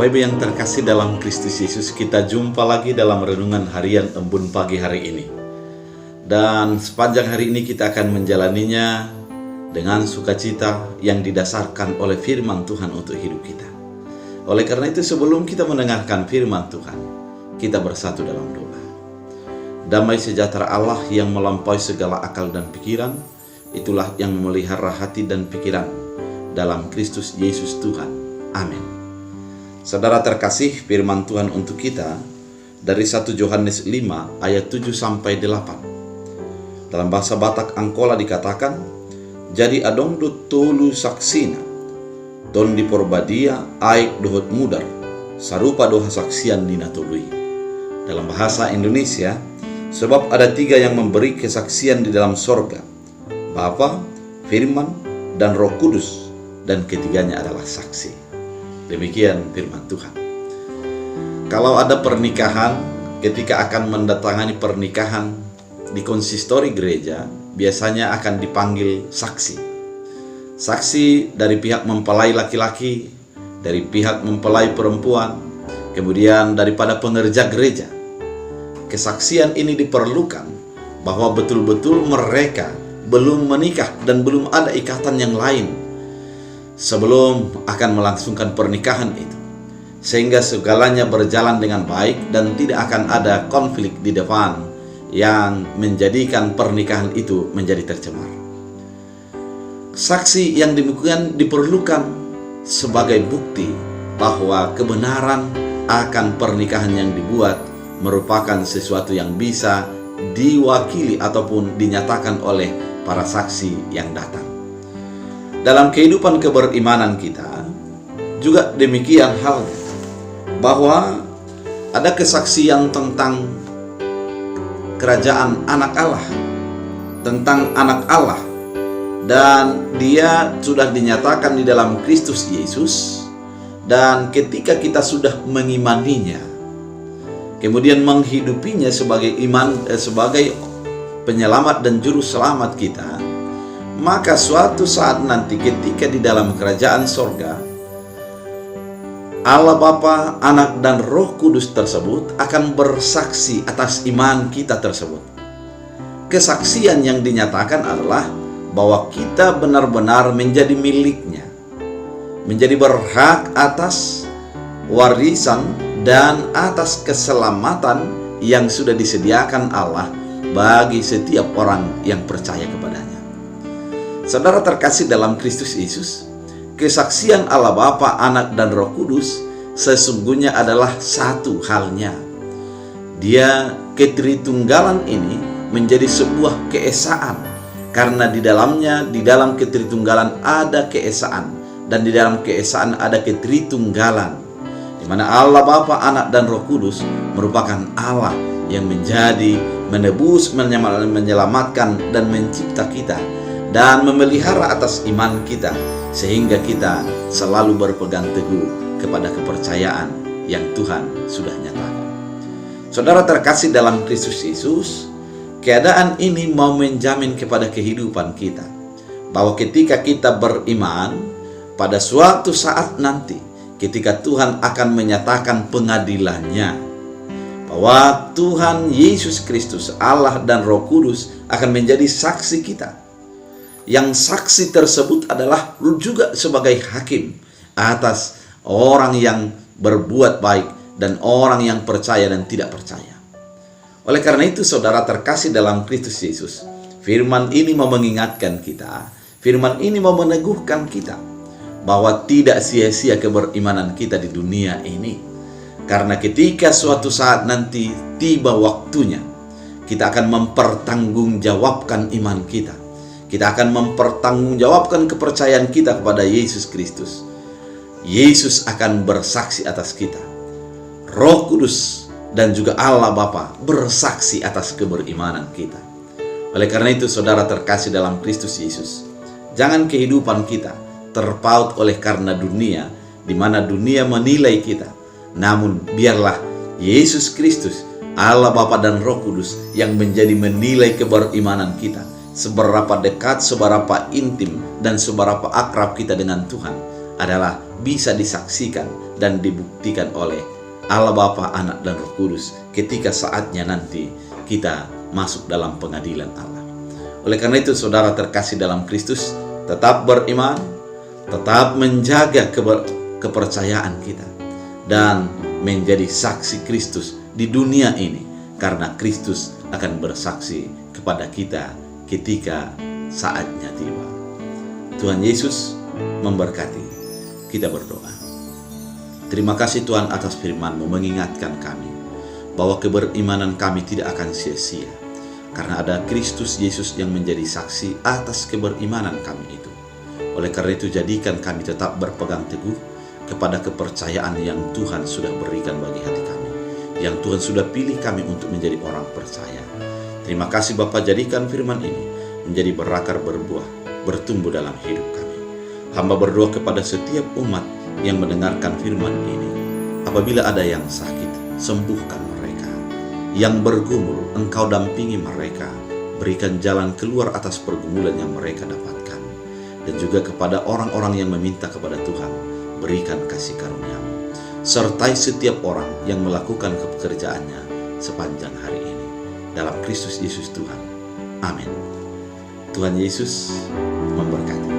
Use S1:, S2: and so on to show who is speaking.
S1: Bapak Ibu yang terkasih dalam Kristus Yesus, kita jumpa lagi dalam renungan harian Embun pagi hari ini. Dan sepanjang hari ini kita akan menjalaninya dengan sukacita yang didasarkan oleh firman Tuhan untuk hidup kita. Oleh karena itu, sebelum kita mendengarkan firman Tuhan, kita bersatu dalam doa. Damai sejahtera Allah yang melampaui segala akal dan pikiran, itulah yang memelihara hati dan pikiran dalam Kristus Yesus Tuhan. Amin. Saudara terkasih, firman Tuhan untuk kita dari 1 Yohanes 5 ayat 7 sampai 8. Dalam bahasa Batak Angkola dikatakan, jadi adong do tolu saksina, don di porbadia aik dohot mudar, sarupa doha saksian nina tului. Dalam bahasa Indonesia, sebab ada 3 yang memberi kesaksian di dalam sorga, Bapa, Firman, dan Roh Kudus, dan ketiganya adalah saksi. Demikian firman Tuhan. Kalau ada pernikahan, ketika akan mendatangani pernikahan di konsistori gereja, biasanya akan dipanggil saksi. Saksi dari pihak mempelai laki-laki, dari pihak mempelai perempuan, kemudian daripada pengerja gereja. Kesaksian ini diperlukan bahwa betul-betul mereka belum menikah dan belum ada ikatan yang lain sebelum akan melangsungkan pernikahan itu, sehingga segalanya berjalan dengan baik dan tidak akan ada konflik di depan yang menjadikan pernikahan itu menjadi tercemar. Saksi yang demikian diperlukan sebagai bukti bahwa kebenaran akan pernikahan yang dibuat merupakan sesuatu yang bisa diwakili ataupun dinyatakan oleh para saksi yang datang. Dalam kehidupan keberimanan kita juga demikian halnya, bahwa ada kesaksian tentang kerajaan anak Allah, tentang anak Allah, dan dia sudah dinyatakan di dalam Kristus Yesus. Dan ketika kita sudah mengimaninya, kemudian menghidupinya sebagai sebagai penyelamat dan juru selamat kita, maka suatu saat nanti ketika di dalam kerajaan sorga, Allah Bapa, Anak, dan Roh Kudus tersebut akan bersaksi atas iman kita tersebut. Kesaksian yang dinyatakan adalah bahwa kita benar-benar menjadi miliknya, menjadi berhak atas warisan dan atas keselamatan yang sudah disediakan Allah bagi setiap orang yang percaya kepadanya. Saudara terkasih dalam Kristus Yesus, kesaksian Allah Bapa, Anak, dan Roh Kudus sesungguhnya adalah satu halnya. Dia ketritunggalan ini menjadi sebuah keesaan, karena di dalamnya, di dalam ketritunggalan ada keesaan, dan di dalam keesaan ada ketritunggalan, di mana Allah Bapa, Anak, dan Roh Kudus merupakan Allah yang menjadi menebus, menyelamatkan, dan mencipta kita, dan memelihara atas iman kita, sehingga kita selalu berpegang teguh kepada kepercayaan yang Tuhan sudah nyatakan. Saudara terkasih dalam Kristus Yesus, keadaan ini mau menjamin kepada kehidupan kita bahwa ketika kita beriman, pada suatu saat nanti ketika Tuhan akan menyatakan pengadilannya, bahwa Tuhan Yesus Kristus, Allah dan Roh Kudus akan menjadi saksi kita. Yang saksi tersebut adalah juga sebagai hakim atas orang yang berbuat baik dan orang yang percaya dan tidak percaya. Oleh karena itu, saudara terkasih dalam Kristus Yesus, firman ini mau mengingatkan kita, firman ini mau meneguhkan kita bahwa tidak sia-sia keberimanan kita di dunia ini. Karena ketika suatu saat nanti tiba waktunya, kita akan mempertanggungjawabkan iman kita. Kita akan mempertanggungjawabkan kepercayaan kita kepada Yesus Kristus. Yesus akan bersaksi atas kita. Roh Kudus dan juga Allah Bapa bersaksi atas keberimanan kita. Oleh karena itu, saudara terkasih dalam Kristus Yesus, jangan kehidupan kita terpaut oleh karena dunia, di mana dunia menilai kita. Namun biarlah Yesus Kristus, Allah Bapa dan Roh Kudus yang menjadi menilai keberimanan kita. Seberapa dekat, seberapa intim, dan seberapa akrab kita dengan Tuhan adalah bisa disaksikan dan dibuktikan oleh Allah Bapa, Anak, dan Roh Kudus ketika saatnya nanti kita masuk dalam pengadilan Allah. Oleh karena itu, saudara terkasih dalam Kristus, tetap beriman, tetap menjaga kepercayaan kita, dan menjadi saksi Kristus di dunia ini, karena Kristus akan bersaksi kepada kita ketika saatnya tiba. Tuhan Yesus memberkati. Kita berdoa. Terima kasih Tuhan atas firman-Mu mengingatkan kami bahwa keberimanan kami tidak akan sia-sia, karena ada Kristus Yesus yang menjadi saksi atas keberimanan kami itu. Oleh karena itu, jadikan kami tetap berpegang teguh kepada kepercayaan yang Tuhan sudah berikan bagi hati kami, yang Tuhan sudah pilih kami untuk menjadi orang percaya. Terima kasih Bapa, jadikan firman ini menjadi berakar, berbuah, bertumbuh dalam hidup kami. Hamba berdoa kepada setiap umat yang mendengarkan firman ini, apabila ada yang sakit, sembuhkan mereka. Yang bergumul, Engkau dampingi mereka, berikan jalan keluar atas pergumulan yang mereka dapatkan. Dan juga kepada orang-orang yang meminta kepada Tuhan, berikan kasih karunia-Mu. Sertai setiap orang yang melakukan pekerjaannya sepanjang hari ini. Dalam Kristus Yesus Tuhan. Amin. Tuhan Yesus memberkati.